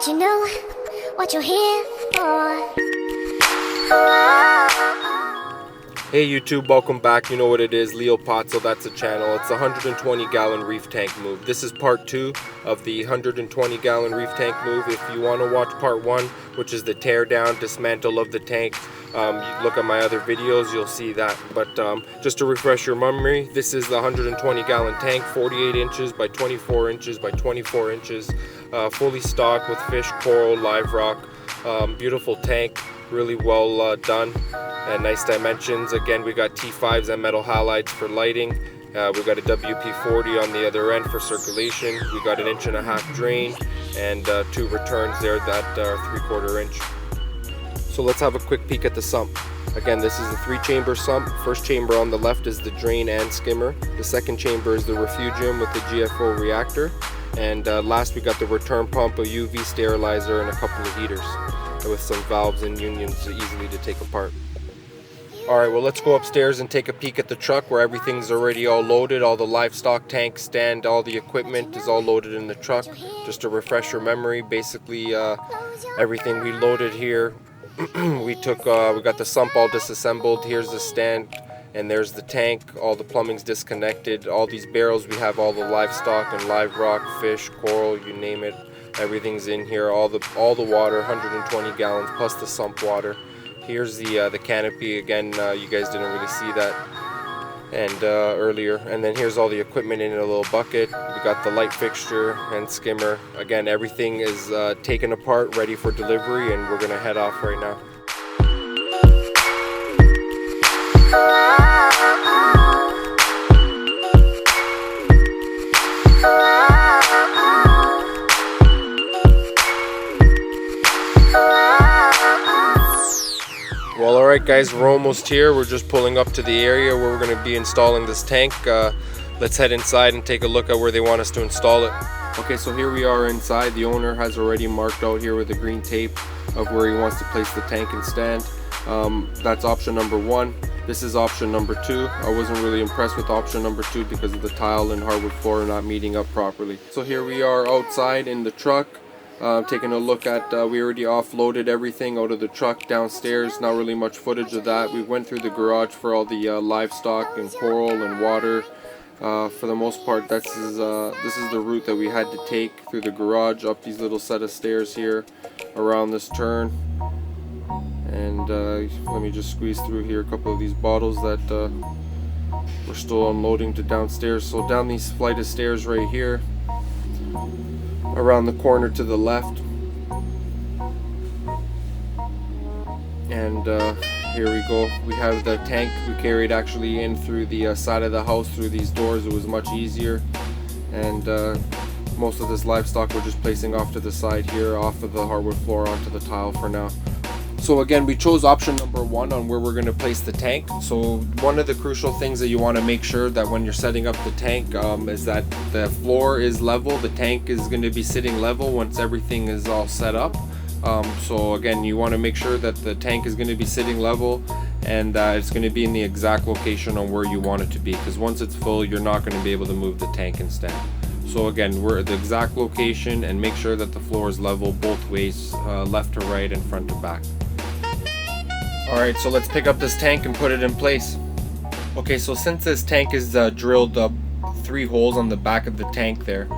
let you know what you're here for. Hey YouTube, welcome back. You know what it is, Leopazzo, that's the channel. It's a 120-gallon reef tank move. This is part 2 of the 120-gallon reef tank move. If you want to watch part 1, which is the tear down, dismantle of the tank, you look at my other videos, you'll see that. But just to refresh your memory, this is the 120-gallon tank, 48 inches by 24 inches by 24 inches, fully stocked with fish, coral, live rock. Beautiful tank, really well done. And nice dimensions. Again, we got T5s and metal halides for lighting. We got a WP40 on the other end for circulation. We got an 1.5 inch drain and 2 returns there that are 3/4 inch. So let's have a quick peek at the sump. Again, this is a 3-chamber sump. First chamber on the left is the drain and skimmer. The second chamber is the refugium with the GFO reactor. And last we got the return pump, a UV sterilizer, and a couple of heaters with some valves and unions easily to take apart. Alright, well, let's go upstairs and take a peek at the truck where everything's already all loaded. All the livestock tank stand, all the equipment is all loaded in the truck. Just to refresh your memory, basically everything we loaded here. we got the sump all disassembled. Here's the stand and there's the tank. All the plumbing's disconnected. All these barrels, we have all the livestock and live rock, fish, coral, you name it. Everything's in here. All the water, 120 gallons plus the sump water. Here's the canopy again. You guys didn't really see that and earlier. And then here's all the equipment in a little bucket. We got the light fixture and skimmer. Again, everything is taken apart, ready for delivery, and we're gonna head off right now. Well, alright guys, we're almost here. We're just pulling up to the area where we're going to be installing this tank. Let's head inside and take a look at where they want us to install it. Okay, so here we are inside. The owner has already marked out here with the green tape of where he wants to place the tank and stand. That's option number 1. This is option number 2. I wasn't really impressed with option number 2 because of the tile and hardwood floor not meeting up properly. So here we are outside in the truck. Taking a look at, we already offloaded everything out of the truck downstairs. Not really much footage of that. We went through the garage for all the livestock and coral and water. For the most part, this is the route that we had to take through the garage, up these little set of stairs here, around this turn. And let me just squeeze through here a couple of these bottles that we're still unloading to downstairs. So down these flight of stairs right here, around the corner to the left, and here we go. We have the tank we carried actually in through the side of the house through these doors. It was much easier, and most of this livestock we're just placing off to the side here, off of the hardwood floor onto the tile for now. So again, we chose option number 1 on where we're going to place the tank. So one of the crucial things that you want to make sure that when you're setting up the tank is that the floor is level. The tank is going to be sitting level once everything is all set up. So again, you want to make sure that the tank is going to be sitting level and it's going to be in the exact location on where you want it to be, because once it's full, you're not going to be able to move the tank and stand. So again, we're at the exact location, and make sure that the floor is level both ways, left to right and front to back. Alright, so let's pick up this tank and put it in place. Okay, so since this tank is drilled up 3 holes on the back of the tank there,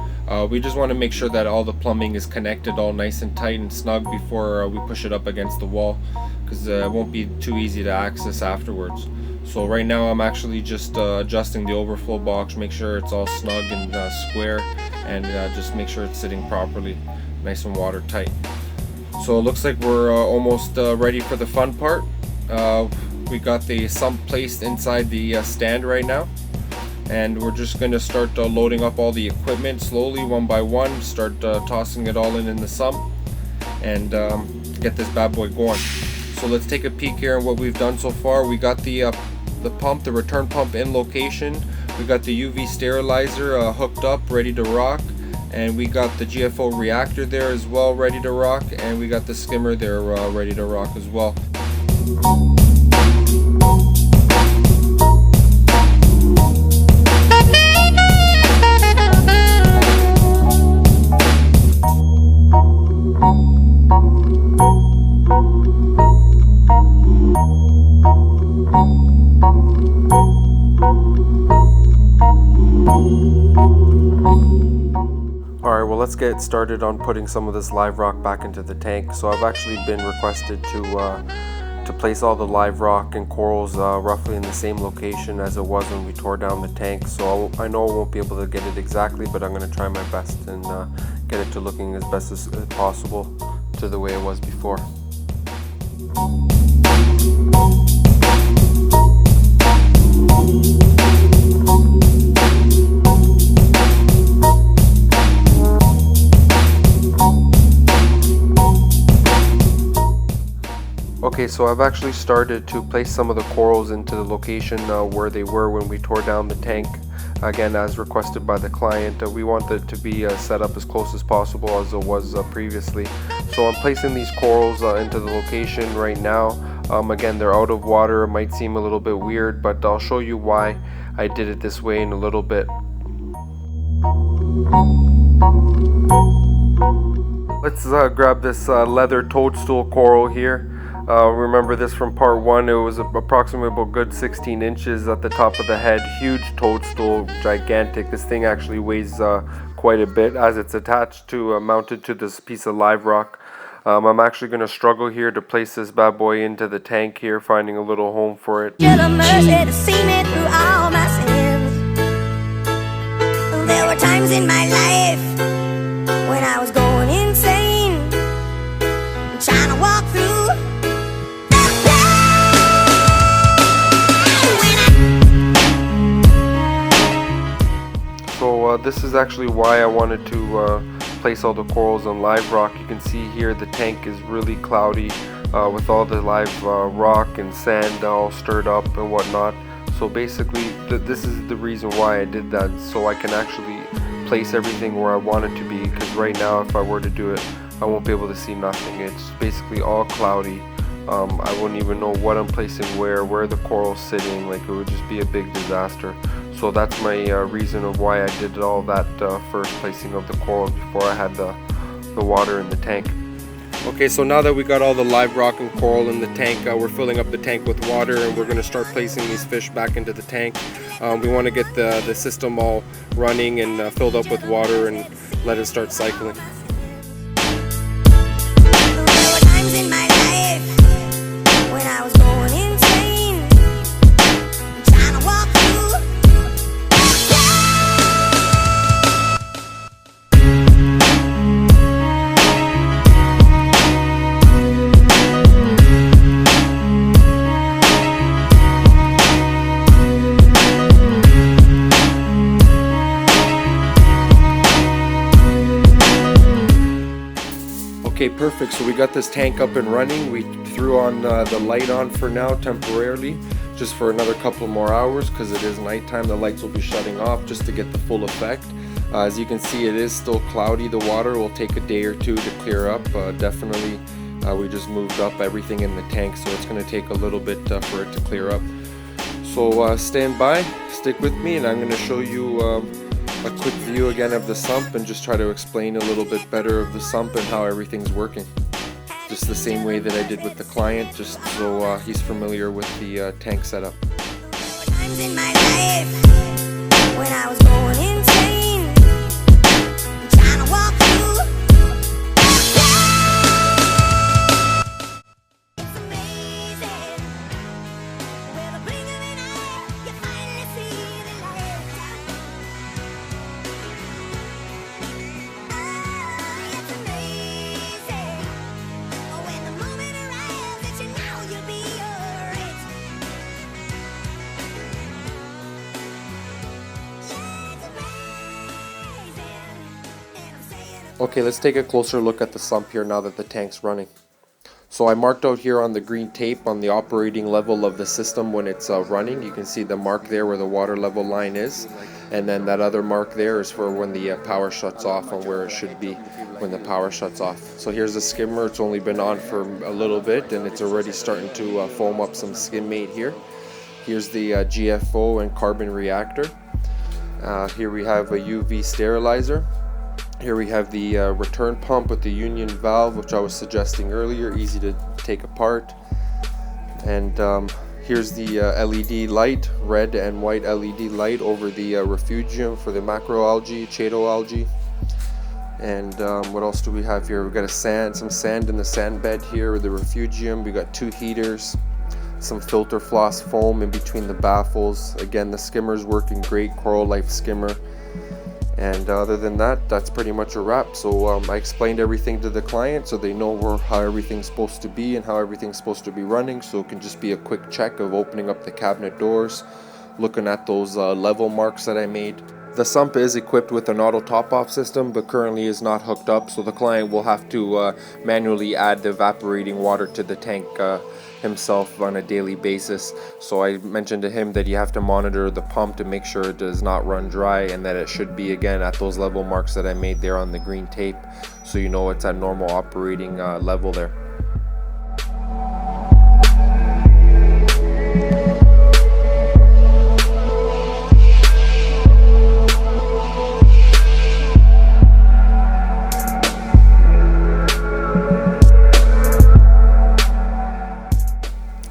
we just want to make sure that all the plumbing is connected all nice and tight and snug before we push it up against the wall, because it won't be too easy to access afterwards. So right now I'm actually just adjusting the overflow box, make sure it's all snug and square, and just make sure it's sitting properly, nice and watertight. So it looks like we're almost ready for the fun part. We got the sump placed inside the stand right now, and we're just going to start loading up all the equipment slowly, one by one, start tossing it all in the sump, and get this bad boy going. So let's take a peek here on what we've done so far. We got the pump, the return pump in location. We got the UV sterilizer hooked up, ready to rock, and we got the GFO reactor there as well, ready to rock, and we got the skimmer there ready to rock as well. well, let's get started on putting some of this live rock back into the tank. So I've actually been requested to place all the live rock and corals roughly in the same location as it was when we tore down the tank. So I know I won't be able to get it exactly, but I'm going to try my best and get it to looking as best as possible to the way it was before. Okay, so I've actually started to place some of the corals into the location where they were when we tore down the tank. Again, as requested by the client, we want it to be set up as close as possible as it was previously. So I'm placing these corals into the location right now. Again, they're out of water. It might seem a little bit weird, but I'll show you why I did it this way in a little bit. Let's grab this leather toadstool coral here. Remember this from part 1, it was approximately about good 16 inches at the top of the head, huge toadstool, gigantic. This thing actually weighs quite a bit as it's attached to, mounted to this piece of live rock. I'm actually going to struggle here to place this bad boy into the tank here, finding a little home for it. You're the mercy to see me through all my sins. There were times in my life when I was going insane, trying to walk through. So this is actually why I wanted to place all the corals on live rock. You can see here the tank is really cloudy with all the live rock and sand all stirred up and whatnot. So basically this is the reason why I did that, so I can actually place everything where I want it to be, because right now if I were to do it I won't be able to see nothing. It's basically all cloudy. I wouldn't even know what I'm placing where the coral's sitting. Like, it would just be a big disaster. So that's my reason of why I did all that first placing of the corals before I had the water in the tank. Okay, so now that we got all the live rock and coral in the tank, we're filling up the tank with water, and we're going to start placing these fish back into the tank. We want to get the system all running and filled up with water and let it start cycling. In my life when I was going insane, trying to walk through. Okay, perfect. So we got this tank up and running. We threw on the light on for now temporarily, just for another couple more hours, because it is nighttime. The lights will be shutting off just to get the full effect. As you can see, it is still cloudy. The water will take a day or two to clear up. Definitely, we just moved up everything in the tank, so it's going to take a little bit for it to clear up. So stand by, stick with me, and I'm going to show you a quick view again of the sump and just try to explain a little bit better of the sump and how everything's working. Just the same way that I did with the client, just so he's familiar with the tank setup. Times in my life when I was going insane, trying to walk through. It's amazing. With a blink of an eye, you finally see the light. It's amazing. When the moment arrives that you know you'll be alright. Okay, let's take a closer look at the sump here now that the tank's running. So I marked out here on the green tape on the operating level of the system when it's running. You can see the mark there where the water level line is, and then that other mark there is for when the power shuts off, and where it should be when the power shuts off. So here's the skimmer. It's only been on for a little bit and it's already starting to foam up some skimmate here. Here's the GFO and carbon reactor. Here we have a UV sterilizer. Here we have the return pump with the union valve, which I was suggesting earlier, easy to take apart. And here's the LED light, red and white LED light over the refugium for the macroalgae, chaetoalgae. And what else do we have here? We've got some sand in the sand bed here, the refugium. We got 2 heaters, some filter floss foam in between the baffles. Again, the skimmer's working great, Coral Life skimmer. And other than that, that's pretty much a wrap. So I explained everything to the client so they know how everything's supposed to be and how everything's supposed to be running. So it can just be a quick check of opening up the cabinet doors, looking at those level marks that I made. The sump is equipped with an auto top-off system, but currently is not hooked up, so the client will have to manually add the evaporating water to the tank himself on a daily basis. So I mentioned to him that you have to monitor the pump to make sure it does not run dry, and that it should be again at those level marks that I made there on the green tape, so you know it's at normal operating level there.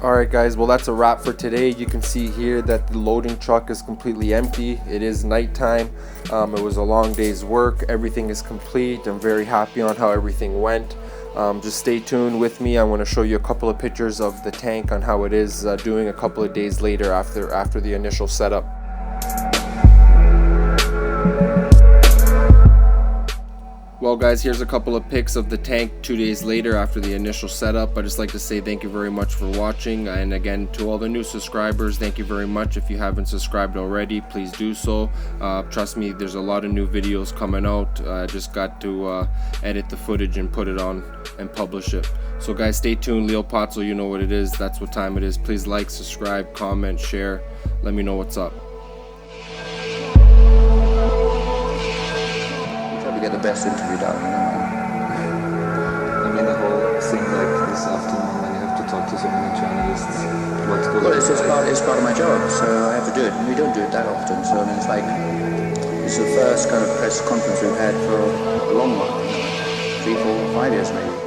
Alright guys, well that's a wrap for today. You can see here that the loading truck is completely empty. It is nighttime. It was a long day's work. Everything is complete. I'm very happy on how everything went. Just stay tuned with me. I want to show you a couple of pictures of the tank on how it is doing a couple of days later after the initial setup. Well guys, here's a couple of pics of the tank 2 days later after the initial setup. I'd just like to say thank you very much for watching, and again to all the new subscribers, thank you very much. If you haven't subscribed already, please do so. Trust me, there's a lot of new videos coming out. I just got to edit the footage and put it on and publish it. So guys, stay tuned. Leopazzo, you know what it is. That's what time it is. Please like, subscribe, comment, share. Let me know what's up. Get the best interview done, you know. I mean, the whole thing like this afternoon when you have to talk to so many journalists. Well, it's part of my job, so I have to do it. And we don't do it that often, so I mean, it's the first kind of press conference we've had for a long while, 3, 4, 5 years maybe.